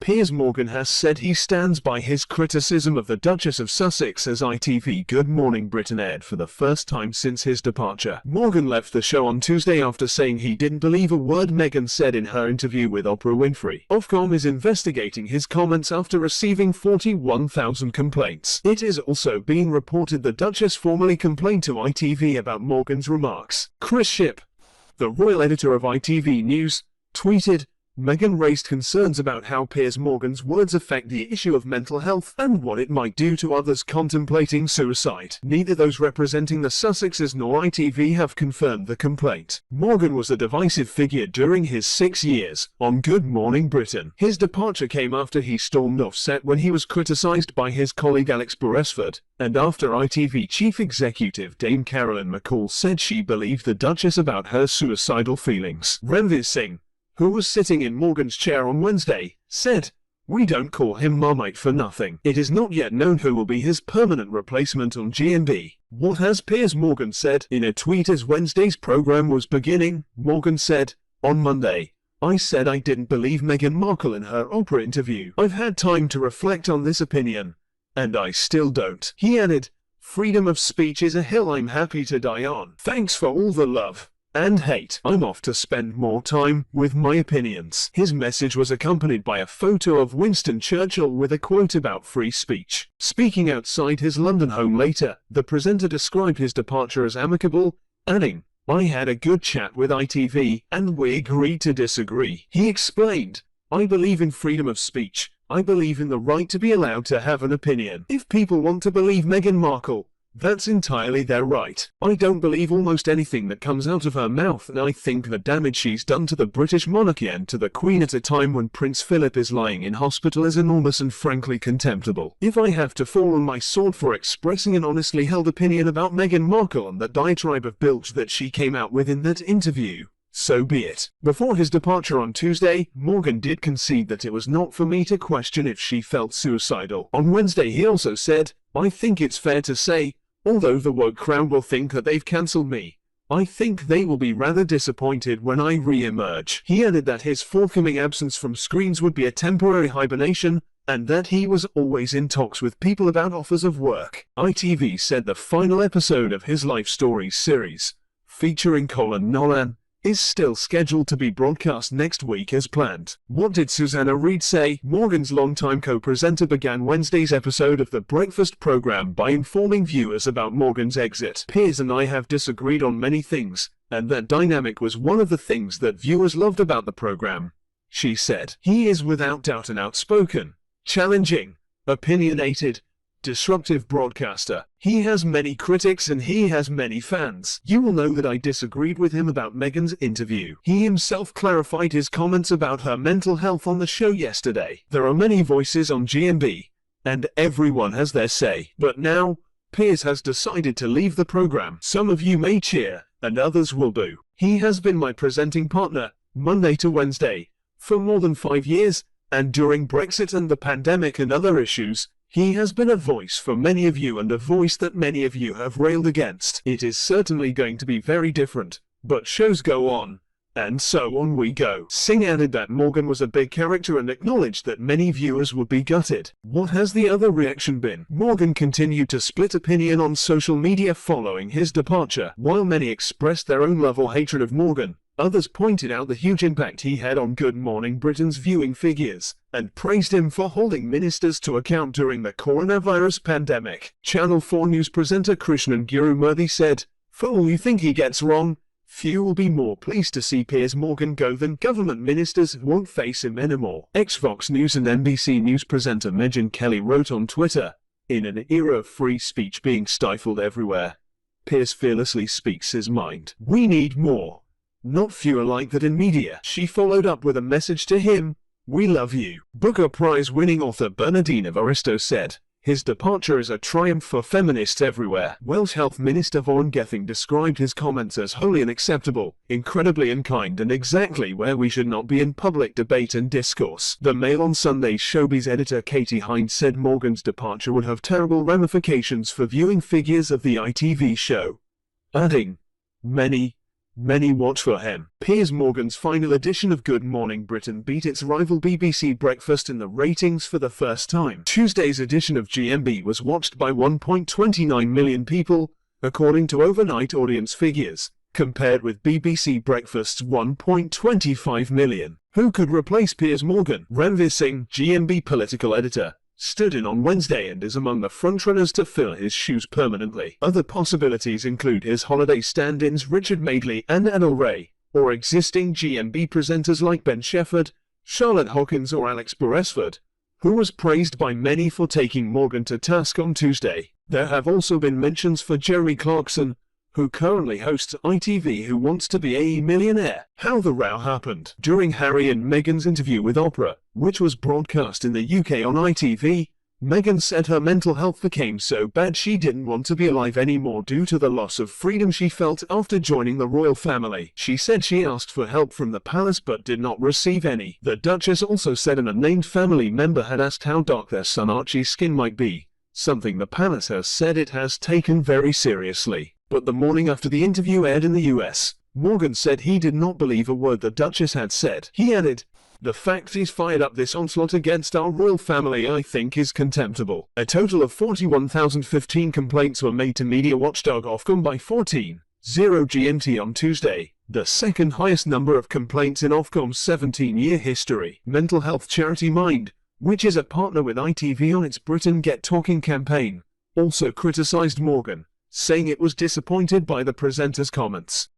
Piers Morgan has said he stands by his criticism of the Duchess of Sussex as ITV Good Morning Britain aired for the first time since his departure. Morgan left the show on Tuesday after saying he didn't believe a word Meghan said in her interview with Oprah Winfrey. Ofcom is investigating his comments after receiving 41,000 complaints. It is also being reported the Duchess formally complained to ITV about Morgan's remarks. Chris Shipp, the royal editor of ITV News, tweeted, Meghan raised concerns about how Piers Morgan's words affect the issue of mental health and what it might do to others contemplating suicide. Neither those representing the Sussexes nor ITV have confirmed the complaint. Morgan was a divisive figure during his 6 years on Good Morning Britain. His departure came after he stormed off set when he was criticised by his colleague Alex Beresford, and after ITV chief executive Dame Carolyn McCall said she believed the Duchess about her suicidal feelings. Ranveer Singh, who was sitting in Morgan's chair on Wednesday, said, "We don't call him Marmite for nothing. It is not yet known who will be his permanent replacement on GMB." What has Piers Morgan said? In a tweet as Wednesday's program was beginning, Morgan said, "On Monday, I said I didn't believe Meghan Markle in her Oprah interview. I've had time to reflect on this opinion, and I still don't." He added, "Freedom of speech is a hill I'm happy to die on. Thanks for all the love and hate. I'm off to spend more time with my opinions." His message was accompanied by a photo of Winston Churchill with a quote about free speech. Speaking outside his London home later, the presenter described his departure as amicable, adding, "I had a good chat with ITV, and we agreed to disagree." He explained, "I believe in freedom of speech. I believe in the right to be allowed to have an opinion. If people want to believe Meghan Markle, that's entirely their right. I don't believe almost anything that comes out of her mouth, and I think the damage she's done to the British monarchy and to the Queen at a time when Prince Philip is lying in hospital is enormous and frankly contemptible. If I have to fall on my sword for expressing an honestly held opinion about Meghan Markle and the diatribe of bilge that she came out with in that interview, so be it." Before his departure on Tuesday, Morgan did concede that it was not for me to question if she felt suicidal. On Wednesday he also said, "I think it's fair to say, although the woke crowd will think that they've cancelled me, I think they will be rather disappointed when I re-emerge." He added that his forthcoming absence from screens would be a temporary hibernation, and that he was always in talks with people about offers of work. ITV said the final episode of his Life Stories series, featuring Colin Nolan, is still scheduled to be broadcast next week as planned. What did Susanna Reid say? Morgan's longtime co-presenter began Wednesday's episode of the breakfast program by informing viewers about Morgan's exit. "Piers and I have disagreed on many things, and that dynamic was one of the things that viewers loved about the program," she said. "He is without doubt an outspoken, challenging, opinionated, disruptive broadcaster. He has many critics and he has many fans. You will know that I disagreed with him about Meghan's interview. He himself clarified his comments about her mental health on the show yesterday. There are many voices on GMB, and everyone has their say. But now, Piers has decided to leave the program. Some of you may cheer, and others will boo. He has been my presenting partner, Monday to Wednesday, for more than 5 years, and during Brexit and the pandemic and other issues, he has been a voice for many of you and a voice that many of you have railed against. It is certainly going to be very different, but shows go on, and so on we go." Singh added that Morgan was a big character and acknowledged that many viewers would be gutted. What has the other reaction been? Morgan continued to split opinion on social media following his departure. While many expressed their own love or hatred of Morgan, others pointed out the huge impact he had on Good Morning Britain's viewing figures, and praised him for holding ministers to account during the coronavirus pandemic. Channel 4 News presenter Krishnan Gurumurthy said, "For all you think he gets wrong, few will be more pleased to see Piers Morgan go than government ministers who won't face him anymore." Ex-Fox News and NBC News presenter Meghan Kelly wrote on Twitter, "In an era of free speech being stifled everywhere, Piers fearlessly speaks his mind. We need more, not fewer like that in media." She followed up with a message to him, "We love you." Booker Prize-winning author Bernardine Evaristo said, "His departure is a triumph for feminists everywhere." Welsh Health Minister Vaughan Gething described his comments as wholly unacceptable, incredibly unkind and exactly where we should not be in public debate and discourse. The Mail on Sunday's showbiz editor Katie Hines said Morgan's departure would have terrible ramifications for viewing figures of the ITV show, adding, "Many, many watch for him. Piers Morgan's final edition of Good Morning Britain beat its rival BBC Breakfast in the ratings for the first time. Tuesday's edition of GMB was watched by 1.29 million people, according to overnight audience figures, compared with BBC Breakfast's 1.25 million. Who could replace Piers Morgan? Ranveer Singh, GMB political editor, stood in on Wednesday and is among the frontrunners to fill his shoes permanently. Other possibilities include his holiday stand-ins Richard Madeley and Anil Ray, or existing GMB presenters like Ben Shepherd, Charlotte Hawkins or Alex Beresford, who was praised by many for taking Morgan to task on Tuesday. There have also been mentions for Jerry Clarkson, who currently hosts ITV Who Wants to Be a Millionaire. How the row happened. During Harry and Meghan's interview with Oprah, which was broadcast in the UK on ITV, Meghan said her mental health became so bad she didn't want to be alive anymore due to the loss of freedom she felt after joining the royal family. She said she asked for help from the palace but did not receive any. The Duchess also said an unnamed family member had asked how dark their son Archie's skin might be, something the palace has said it has taken very seriously. But the morning after the interview aired in the US, Morgan said he did not believe a word the Duchess had said. He added, "The fact he's fired up this onslaught against our royal family I think is contemptible." A total of 41,015 complaints were made to media watchdog Ofcom by 14:00 GMT on Tuesday, the second highest number of complaints in Ofcom's 17-year history. Mental health charity Mind, which is a partner with ITV on its Britain Get Talking campaign, also criticised Morgan, saying it was disappointed by the presenter's comments.